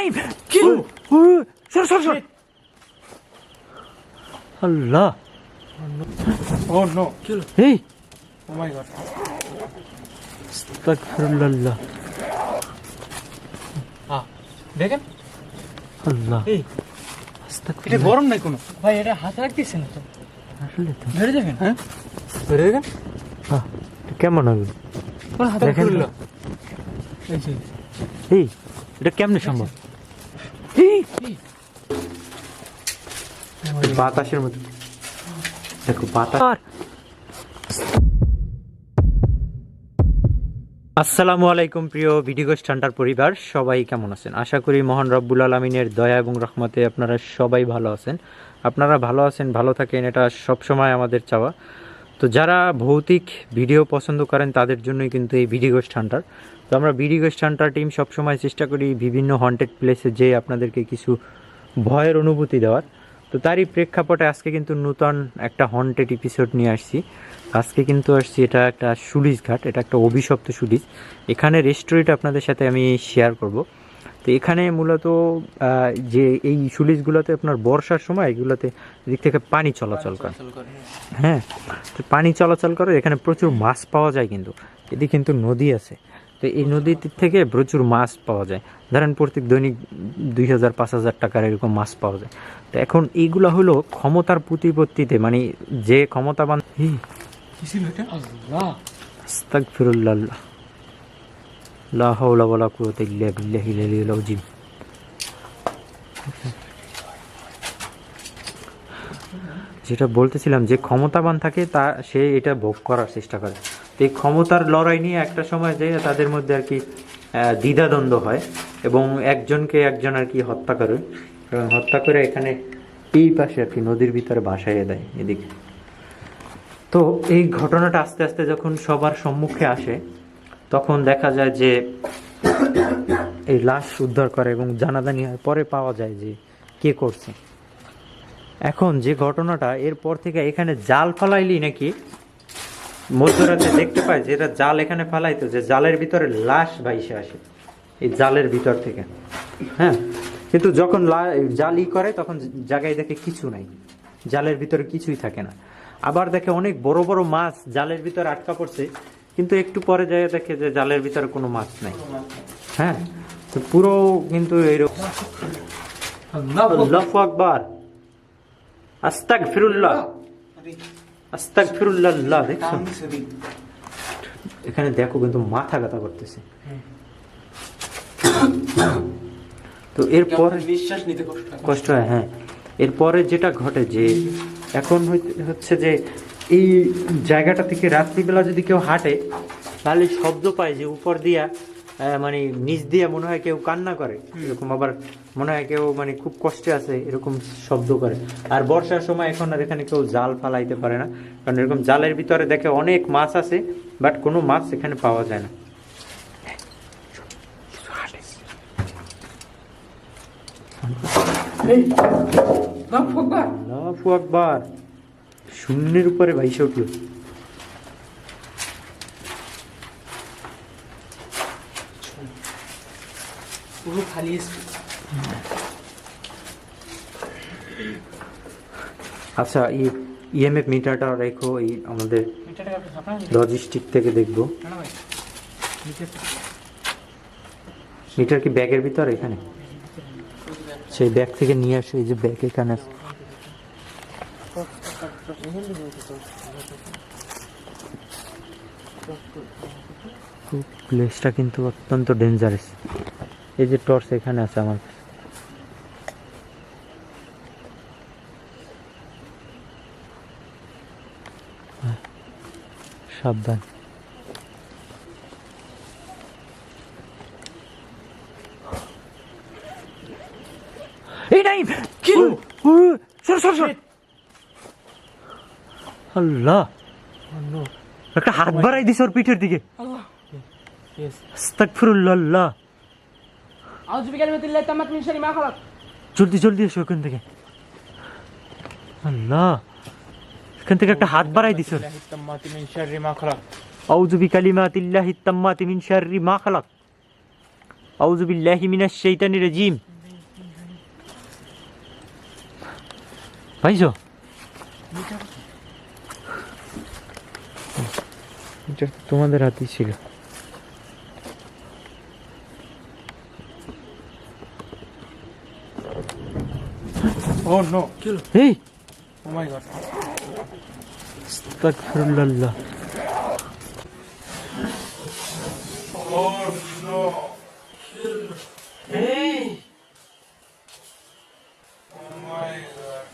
নাই কিল সর সর সর আল্লাহ Oh no. কিল এই Oh my god. আস্তাগফিরুল্লাহ দেখেন আল্লাহ এই এটা আস্তাগফিরুল্লাহ গরম নাই কোনো ভাই এটা হাত রাখতেছে না তো আসলে তো ধরে দেখেন হ্যাঁ ধরে দেখেন এটা কেমন হবে কোন হাত দেখেন খুললো তো। এই যে এই এটা কেমনে সম্ভব এই বাতাসের মতো দেখো বাতাস আসসালামু আলাইকুম প্রিয় ভিডিওগোস্ট হান্টার পরিবার, সবাই কেমন আছেন? আশা করি মহান রব্বুল আলামিনের দয়া এবং রহমতে আপনারা সবাই ভালো আছেন। আপনারা ভালো আছেন, ভালো থাকেন, এটা সবসময় আমাদের চাওয়া। তো যারা ভৌতিক ভিডিও পছন্দ করেন তাদের জন্যই কিন্তু এই ভিডিওগোস্ট হান্টার। তো আমরা ভিডিওগোস্ট হান্টার টিম সবসময় চেষ্টা করি বিভিন্ন হন্টেড প্লেসে যেয়ে আপনাদেরকে কিছু ভয়ের অনুভূতি দেওয়ার। তো তারই প্রেক্ষাপটে আজকে কিন্তু নতুন একটা হন্টেড এপিসোড নিয়ে আসছি। আজকে কিন্তু আসছি এটা একটা সুলিশ ঘাট, এটা একটা অভিশপ্ত সুলিশ। এখানে রেস্টুরেন্ট আপনাদের সাথে আমি শেয়ার করব। তো এখানে মূলত যে এই সুলিশগুলোতে আপনার বর্ষার সময় এগুলোতে এদিক থেকে পানি চলাচল করে, হ্যাঁ, তো পানি চলাচল করে, এখানে প্রচুর মাছ পাওয়া যায়। কিন্তু এদিকে কিন্তু নদী আছে, তো এই নদীর থেকে প্রচুর মাছ পাওয়া যায়। ধরেন প্রত্যেক দৈনিক 2000-5000 টাকার এরকম মাছ পাওয়া যায়। তো এখন এইগুলো হলো ক্ষমতার প্রতিপত্তিতে, মানে যে ক্ষমতাবান। কি ছিল এটা আল্লাহ আস্তাগফিরুল্লাহ লা হাওলা ওয়ালা কুওয়াতা ইল্লা বিল্লাহিল আলিয়্যিল আযীম। যেটা বলতেছিলাম, যে ক্ষমতাবান থাকে তা সে এটা ভোগ করার চেষ্টা করে। তো এই ক্ষমতার লড়াই নিয়ে একটা সময় যায় তাদের মধ্যে আর কি দ্বিধাদ্বন্দ্ব হয়, এবং একজনকে একজন আর কি হত্যা করে, এবং হত্যা করে এখানে এই পাশে আর কি নদীর ভিতরে বাসাইয়ে দেয় এদিকে। তো এই ঘটনাটা আস্তে আস্তে যখন সবার সম্মুখে আসে তখন দেখা যায় যে এই লাশ উদ্ধার করে এবং জানাজানি হয়, পরে পাওয়া যায় যে কে করছে। এখন যে ঘটনাটা, এরপর থেকে এখানে জাল ফালাইলি নাকি মধ্যরাতে দেখতে পায় যে এরা জাল এখানে ফালাইতো, যে জালের ভিতরে লাশ ভাইসে আসে এই জালের ভিতর থেকে, হ্যাঁ। কিন্তু যখন জাল করে তখন জায়গায় দেখে কিছু নাই, জালের ভিতরে কিছুই থাকে না। আবার দেখে অনেক বড় বড় মাছ জালের ভিতরে আটকা পড়ছে, কিন্তু একটু পরে যায় দেখে যে জালের ভিতরে কোনো মাছ নাই, হ্যাঁ। তো পুরো কিন্তু এইরকম। আল্লাহু আকবার, আস্তাগফিরুল্লাহ আস্তাগফিরুল্লাহ। দেখছো এখানে দেখো কিন্তু মাথা ব্যথা করতেছে। তো এরপরে নিঃশ্বাস নিতে কষ্ট হয়, হ্যাঁ। এরপরে যেটা ঘটে যে এখন হচ্ছে যে এই জায়গাটা থেকে রাত্রিবেলা যদি কেউ হাঁটে তাহলে শব্দ পায় যে উপর দিয়া, মানে নিচ দিয়ে মনে হয় কেউ কান্না করে এরকম, আবার মনে হয় কেউ মানে খুব কষ্টে আছে এরকম শব্দ করে। আর বর্ষার সময় এখন আর এখানে কেউ জাল ফালাইতে পারে না, কারণ এরকম জালের ভিতরে দেখে অনেক মাছ আছে, বাট কোনো মাছ এখানে পাওয়া যায় না। আল্লাহু আকবার, শূন্যের উপরে ভাইসে উঠল। পুরো খালি আচ্ছা, এই ইএমএফ মিটারটা রেখো, এই আমাদের লজিস্টিক থেকে দেখবো। মিটার কি ব্যাগের ভিতর? এখানে সেই ব্যাগ থেকে নিয়ে আসো, এই যে ব্যাগ এখানে আছে। প্লেসটা কিন্তু অত্যন্ত ডেঞ্জারাস। এই যে টর্চ এখানে আছে আমার কাছে। সাবধান। এই নাই কি সর সর সর আল্লাহ, একটা হাত বাড়াই দিছে ওর পিঠের দিকে। আস্তাগফিরুল্লাহ। আউযু বিকালিমাতিল্লাহি তাম্মাতি মিন শাররি মা খালাক। জলদি জলদি এসো ওখান থেকে। আল্লাহ, এখান থেকে একটা হাত বাড়াই দিছে। তাম্মাতি মিন শাররি মা খালাক। আউযু বিকালিমাতিল্লাহি তাম্মাতি মিন শাররি মা খালাক। আউযু বিল্লাহি মিনাশ শাইতানির রাজিম। পাইছো? এটা তো তোমাদের হাতেই ছিল। Oh no. Kill. এই Oh my god. আস্তাগফিরুল্লাহ। Oh no. Hey. Oh my god.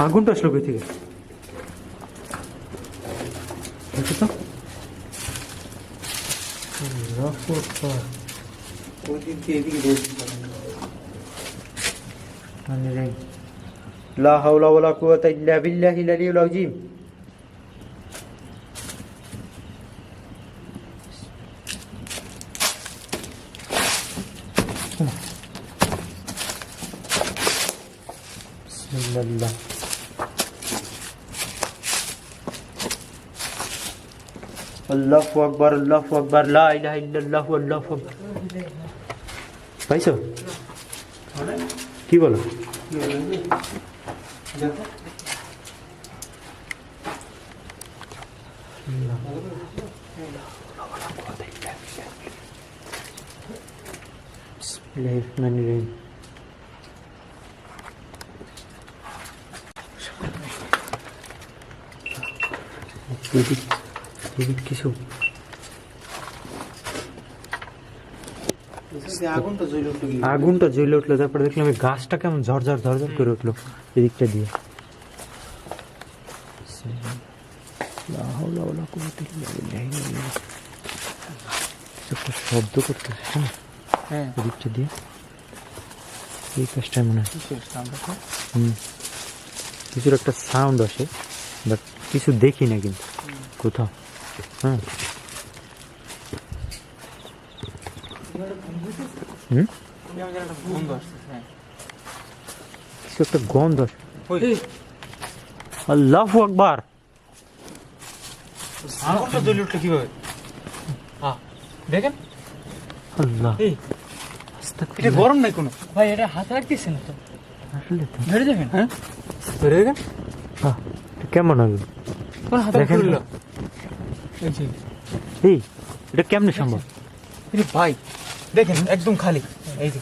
আগুনটা আসলো কই থেকে? দেখো তো। লা হাওলা ওয়ালা কুওয়াতা ইল্লা বিল্লাহিল আলিয়্যিল আযীম। বিসমিল্লাহ। আল্লাহু আকবার, আল্লাহু আকবার, লা ইলাহা ইল্লাল্লাহু, আল্লাহু আকবার। পাইছো? কি বলো? বিসমিল্লাহির রহমানির রহিম। এদিক কিছু আগুনটা জ্বলে উঠলো, তারপরে দেখলাম এই গাছটা কেমন ঝরঝর ঝরঝর করে উঠলো এদিকটা দিয়ে। একটা শব্দ করতেছে হ্যাঁ এদিকটা দিয়ে, এই কাজটা মনে হয় কিছুর একটা সাউন্ড আসে, বাট কিছু দেখি না কিন্তু কোথাও। হ্যাঁ কিছু একটা গন্ধ আসে। আল্লাহু আকবার। আগুনটা জ্বলে উঠলো কিভাবে? দেখেন আল্লাহ, এটা গরম নাই কোনো ভাই, এটা হাতে রাখতেছে না তো, আসলে তো ধরে দেখেন। হ্যাঁ ধরে দেখেন। এটা কেমন আগুন কোন হাতে দেখেন রাখলো? এই এটা কেমনে সম্ভব? আরে ভাই দেখেন একদম খালি, এই যে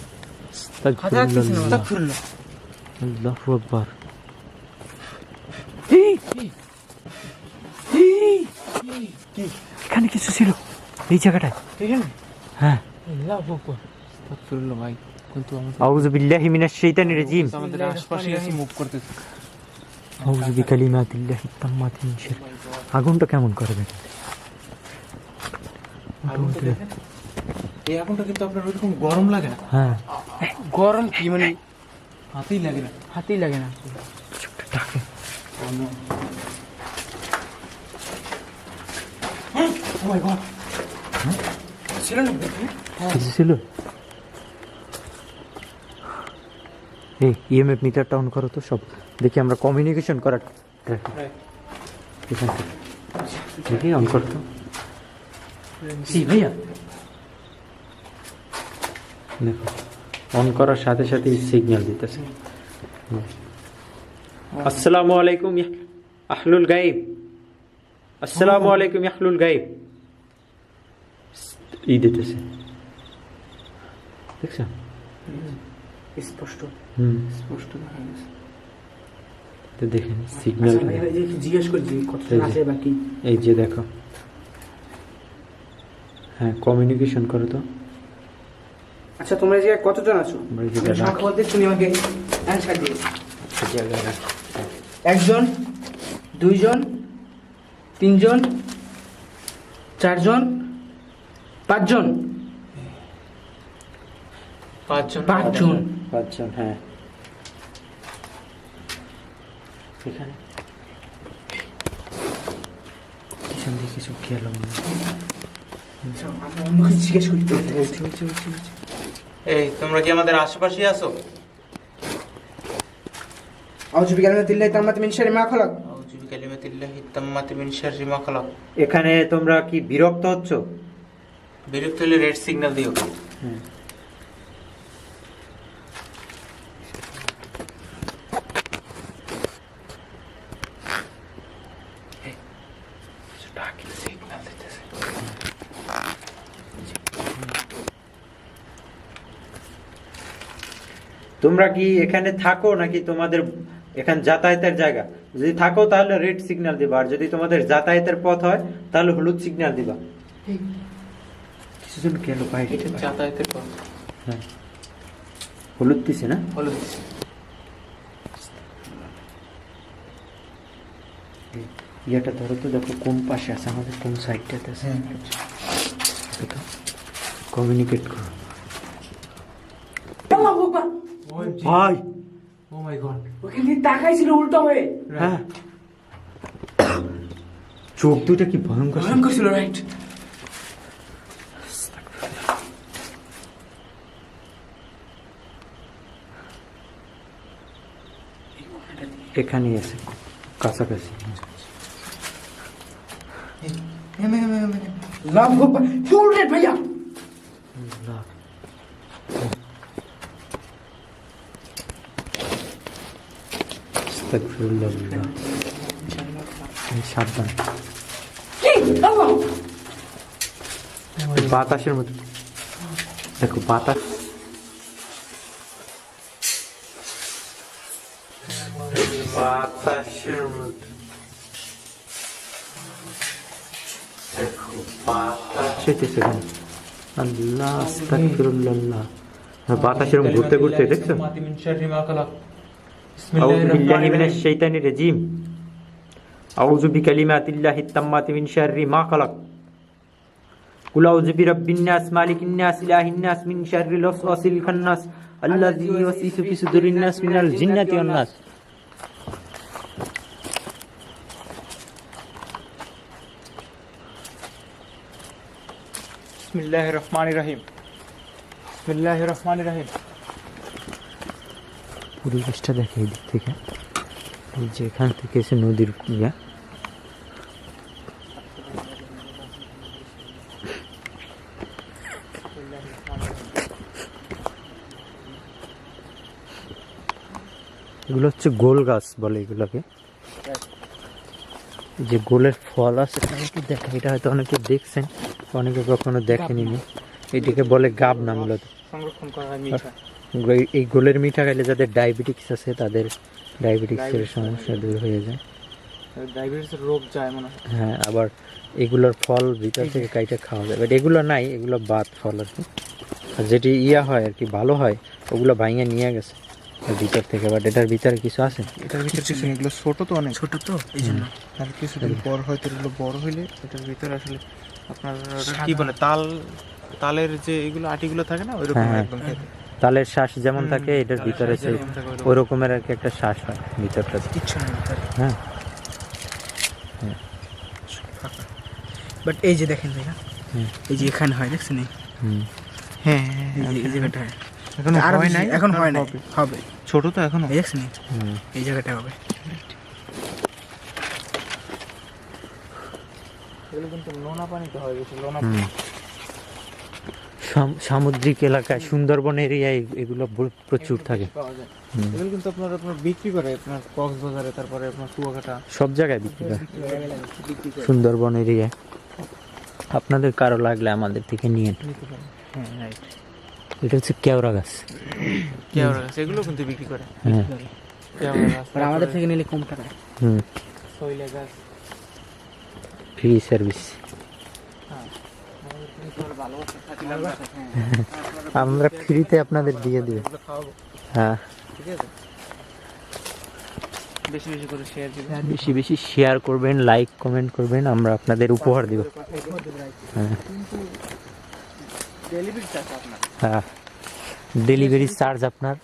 হাতে রাখতেছে না, আস্তাগফিরুল্লাহ। আল্লাহু আকবার। এখানে কিছু ছিল এই জায়গাটায়, এখানে? হ্যাঁ। আল্লাহু আকবার, আস্তাগফিরুল্লাহ ভাই, কিন্তু আমাদের আউযু বিল্লাহি মিনাশ শাইতানির রাজীম। আমাদের আশপাশে আছে, মুভ করতেছে। আউযু বিকালিমাতিল্লাহি তাম্মাতি মিন শাররি। আগুনটা কেমন করে দেখেন। আগুনটা দেখেন, এই আগুনটা কিন্তু আপনার ওইরকম গরম লাগে না। হ্যাঁ গরম কি মানে হাতেই লাগে না, হাতেই লাগে না। ডাকে ও মাই গড, ছিল না কিছু ছিল। এই ইএমএফ মিটারটা অন করো তো, সব দেখি আমরা কমিউনিকেশন করার এখান থেকে দেখি অন করতো। জি ভাইয়া, দেখো অন করার সাথে সাথে সিগন্যাল দিতেছে। আসসালামু আলাইকুম আহলুল গায়েব, আসসালামু আলাইকুম আহলুল গায়েব, ই দিতেছে দেখছো? স্পষ্ট স্পষ্ট দেখা গেছে। তো দেখেন সিগন্যাল, জিজ্ঞেস করছি কতক্ষণ আছে বাকি। এই যে দেখো, হ্যাঁ কমিউনিকেশন করো তো। আচ্ছা তোমরা যে কতজন আছো? আমরা এই জায়গায় রাখি। বলতে তুমি আমাকে অ্যানসার দিও। এই জায়গায় রাখি। একজন, দুইজন, তিনজন, চারজন, পাঁচজন। পাঁচজন। পাঁচজন, হ্যাঁ। এখানে পিছন দিয়ে কিছু খেয়াল জিজ্ঞেস করতে। এই তোমরা কি আমাদের আশেপাশে আছো? আউযু বিকালিমাতিল্লাহি তাম্মাতি মিন শাররি মা খালাক। আউযু বিকালিমাতিল্লাহি তাম্মাতি মিন শাররি মা খালাক। এখানে তোমরা কি বিরক্ত হচ্ছ? বিরক্ত হলে রেড সিগন্যাল দিও। তোমরা কি এখানে থাকো নাকি তোমাদের এখানে যাতায়াতের জায়গা? যদি থাকো তাহলে রেড সিগন্যাল দিবা, আর যদি তোমাদের যাতায়াতের পথ হয় তাহলে হলুদ সিগন্যাল দিবা। কিছুজন কেন বাইরে এটা যাতায়াতের পথ। হ্যাঁ, হলুদ দিছে না? হলো ইয়েটা ধরো তো, দেখো কোন পাশে আছে, আমাদের কোন সাইডটাতে আছে। কমিউনিকেট করো ভাই। ও মাই গড, ওখানে তাকাইছিল উল্টো হয়ে। হ্যাঁ, চোখ দুটো কি ভয়ঙ্কর ভয়ঙ্কর ছিল, রাইট? এখানেই আছে, কাছাকাছি। লাভ গোপা ফুল রেড ভাইয়া। আস্তাগফিরুল্লাহ। সাবধান, কি আল্লাহ, বাতাসের মতো দেখো, বাতাস। বাতাসের মতো দেখো, বাতাস এসেছে এখানে। আল্লাহ, আস্তাগফিরুল্লাহ। বাতাসের মতো ঘুরতে ঘুরতে দেখছো? তাম্মাতি মিন শাররি মা খালাক। আউযু বিল্লাহি মিনাশ শাইতানির রাজিম। আউযু বিকালিমাতিল্লাহি তাম্মাতি মিন শাররি মা খালাক। কুল আউযু বিরাব্বিন নাস মালিকিন নাস ইলাহিন নাস মিন শাররিল ওয়াসওয়াসিল খান্নাস আল্লাযী ইউওয়াসওয়িসু ফি সুদুরিন নাস মিনাল জিন্নাতি ওয়ান নাস। বিসমিল্লাহির রহমানির রহিম। বিসমিল্লাহির রহমানির রহিম। পরিবেশটা দেখে এই দিক থেকে, এই যে এখান থেকে এসে নদীর ইয়া। এগুলো হচ্ছে গোল গাছ বলে এগুলোকে, যে গোলের ফল আছে অনেকে দেখে, এটা হয়তো অনেকে দেখছেন, অনেকে কখনো দেখেনি। এটাকে বলে গাব না মূলত। সংরক্ষণ করা হয় মিঠা। এই গোলের মিঠা খাইলে যাদের ডায়াবেটিস আছে তাদের ডায়াবেটিসের সমস্যা দূর হয়ে যায়। ডায়াবেটিসের রোগ যায় মনে হয়। হ্যাঁ, আবার এগুলোর ফল ভিতর থেকে কাইটে খাওয়া যায়, বাট এগুলো নাই, এগুলো বাদ ফল আর কি। আর যেটি ইয়া হয় আর কি, ভালো হয়, ওগুলো ভাঙিয়ে নিয়ে গেছে ভিতর থেকে, বাট এটার ভিতরে কিছু আছে। এটার ভিতরে কিছু নেই, এগুলো ছোট তো, অনেক ছোট তো এই জন্য। আর কিছুদিন বড় হয়তো এগুলো বড় হইলে এটার ভিতরে আসলে আপনার কি বলে তালের যে এগুলো আটিগুলো থাকে না, ওইরকম হ্যাঁ, একদম খেতে। তালের শ্বাস যেমন থাকে এটার তালের ভিতরে শ্বাস যেরকম থাকে ওইরকম। ওই রকমের আর কি একটা শ্বাস হয় ভিতরটা। কিচ্ছু নেই ভিতরে, হ্যাঁ, বাট এই যে দেখেন ভাইয়া, এই যে এখানে হয়, দেখছেন? হুম, হ্যাঁ, এই জায়গাটা হয়। এখন আর হয় নাই, এখন হয় না, হবে। ছোট তো এখনো। এই দেখছেন, হুম। এই জায়গাটা হবে। এগুলো কিন্তু নোনা পানিতে হয়ে গেছে, নোনা হুম। সামুদ্রিক এলাকায়, সুন্দরবন এরিয়ায় এগুলো প্রচুর থাকে। পাওয়া যায়। হুম। এগুলো কিন্তু আপনার বিক্রি করে আপনার কক্সবাজারে, তারপরে আপনার কুয়াকাটা সব জায়গায় বিক্রি করে, বিক্রি করে সুন্দরবন এরিয়ায়। আপনাদের কারো লাগলে আমাদের থেকে নিয়ে। নিতে পারে। হ্যাঁ, রাইট। এটা হচ্ছে কেওড়া গাছ। কেওড়া গাছ এগুলো কিন্তু বিক্রি করে। হ্যাঁ, কেওড়া গাছ, আর আমাদের থেকে নিলে কম টাকায়। হুম, শৈলা গাছ। Free service. হ্যাঁ, আমাদের থেকে তো আরো ভালোবাসা থাকলে আমরা আমরা ফ্রিতে আপনাদের দিয়ে দেব। এগুলো খাওয়াবো, হ্যাঁ, ঠিক আছে? বেশি বেশি করে শেয়ার দিবেন। বেশি বেশি শেয়ার করবেন, লাইক কমেন্ট করবেন, আমরা আপনাদের উপহার দিব। হ্যাঁ, কিন্তু ডেলিভারি চার্জ আপনার। হ্যাঁ, ডেলিভারি চার্জ আপনার।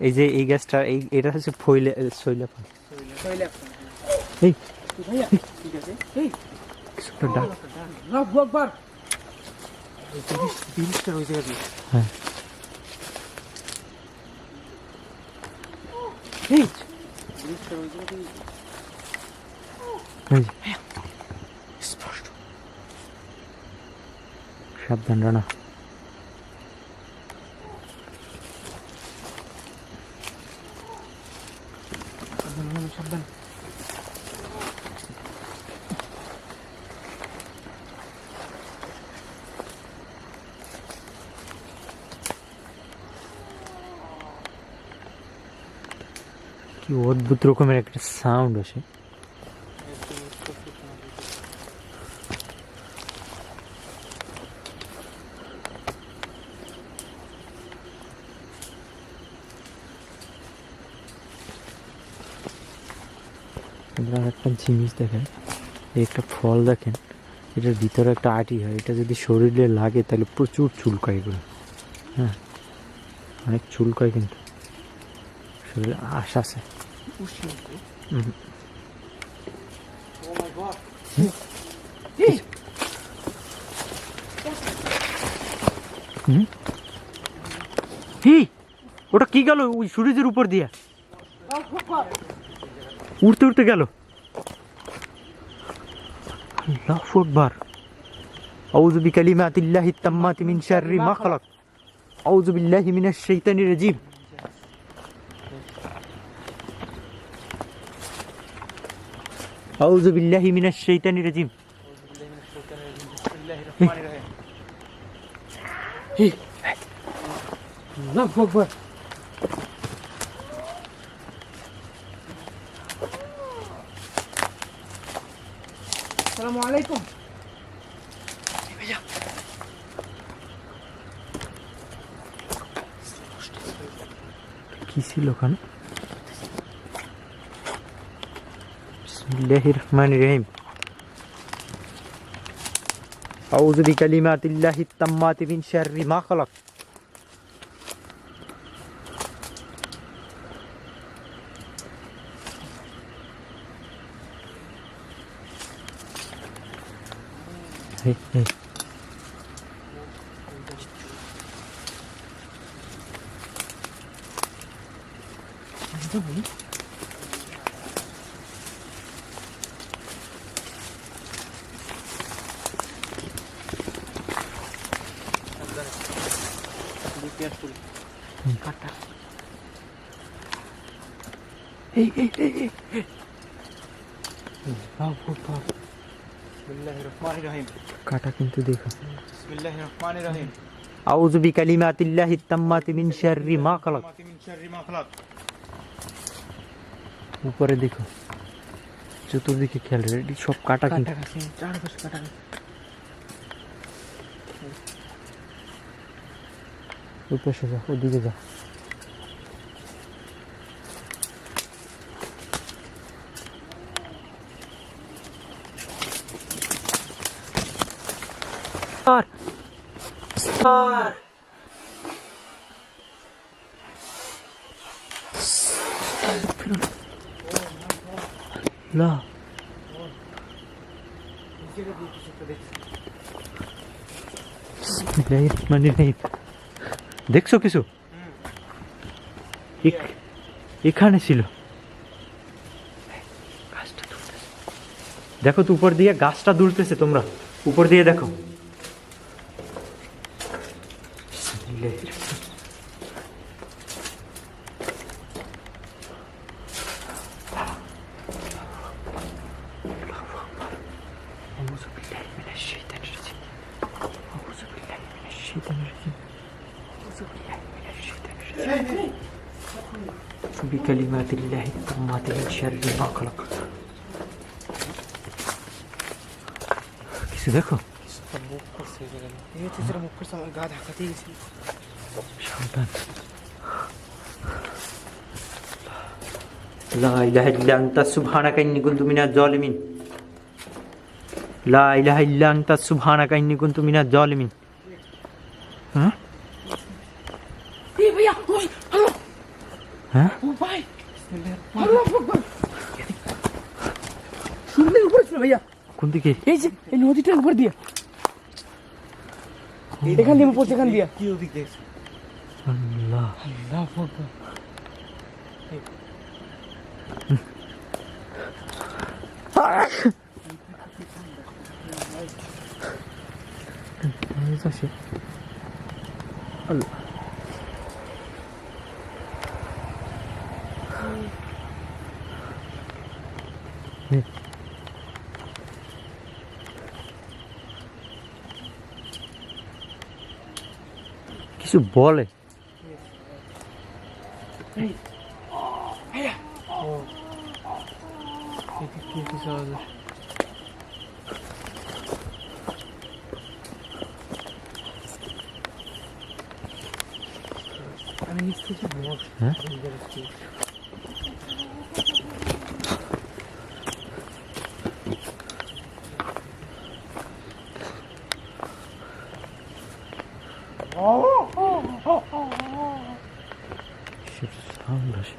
এই যে এই গ্যাসটা, এটা হচ্ছে শৈলা পান। এই ভাইয়া ঠিক আছে, এই ছোট ডাক। আল্লাহু আকবার। 30টা ওই জায়গা দিয়ে। হ্যাঁ, এই এই যে। সাবধান রানা। সাবধান। কি অদ্ভুত রকমের একটা সাউন্ড আসে। আপনারা একটা জিনিস দেখেন, এই একটা ফল দেখেন, এটার ভিতরে একটা আটি হয়, এটা যদি শরীরে লাগে তাহলে প্রচুর চুলকায় এগুলো। হ্যাঁ, অনেক চুলকায় কিন্তু শরীরে আশ আছে। ওটা কি গেল ওই সূর্যের উপর দিয়ে উড়তে উড়তে গেল। আল্লাহু আকবার। আউযু বিকালিমাতিল্লাহি তাম্মাতি মিন শাররি মা খালাক। আউযু বিল্লাহি মিনাশ শাইতানির রাজিম। আউযু বিল্লাহি মিনাশ শাইতানির রাজিম। আল্লাহু আকবার। আসসালামু আলাইকুম। কি ছিল ওখানে? বিসমিল্লাহির রহমানির রহিম। আউযু বিকালিমাতিল্লাহি তাম্মাতি মিন শাররি মা খালাক। Hey, hey. Hey, hey, hey, hey. কাটা কিন্তু দেখো। আউযু বিকালিমাতিল্লাহি তাম্মাতি মিন শাররি মা খালাক। উপরে দেখো, চতুর্দিকে খেয়াল রেডি, সব কাটা কিন্তু। চারপাশে কাটা। ওই পাশে যা, ওদিকে যা। আর আর লা দেখছো কিছু? এখানে ছিল। দেখো তো উপর দিয়ে গাছটা দুলতেছে, তোমরা উপর দিয়ে দেখো। বিকালিমাতিল্লাহি তাম্মাতি মিন শাররি মা খালাক। কিছু দেখো? সাবধান। লা ইলাহা ইল্লা আনতা সুবহানাকা ইন্নী কুনতু মিনাজ জালিমিন। লা ইলাহা ইল্লা আনতা সুবহানাকা ইন্নী কুনতু মিনাজ জালিমিন। হ্যাঁ হ্যাঁ ভাইয়া কোন দিকে? এই যে এই নদীটার উপর দিয়া, এখান দিয়ে পড়ছে, এখান দিয়া। কি ওদিক দেখছো? আল্লাহ আল্লাহু আকবার। কিছু বলে হ্যাঁ সাউন্ড আসে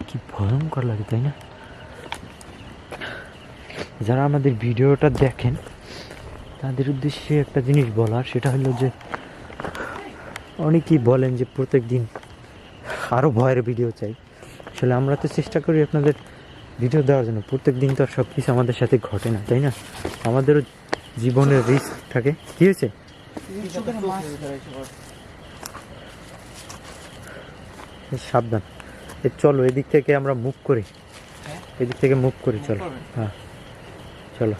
কি ভয়ঙ্কর লাগে তাই না? যারা আমাদের ভিডিওটা দেখেন তাদের উদ্দেশ্যে একটা জিনিস বলার, সেটা হলো যে অনেকেই বলেন যে প্রত্যেক দিন আরও ভয়ের ভিডিও চাই। আসলে আমরা তো চেষ্টা করি আপনাদের ভিডিও দেওয়ার জন্য, প্রত্যেক দিন তো আর সব কিছু আমাদের সাথে ঘটে না তাই না? আমাদেরও জীবনের রিস্ক থাকে। কি হয়েছে? সাবধান। চলো এদিক থেকে আমরা মুভ করি, এদিক থেকে মুভ করি, চলো। হ্যাঁ চলো।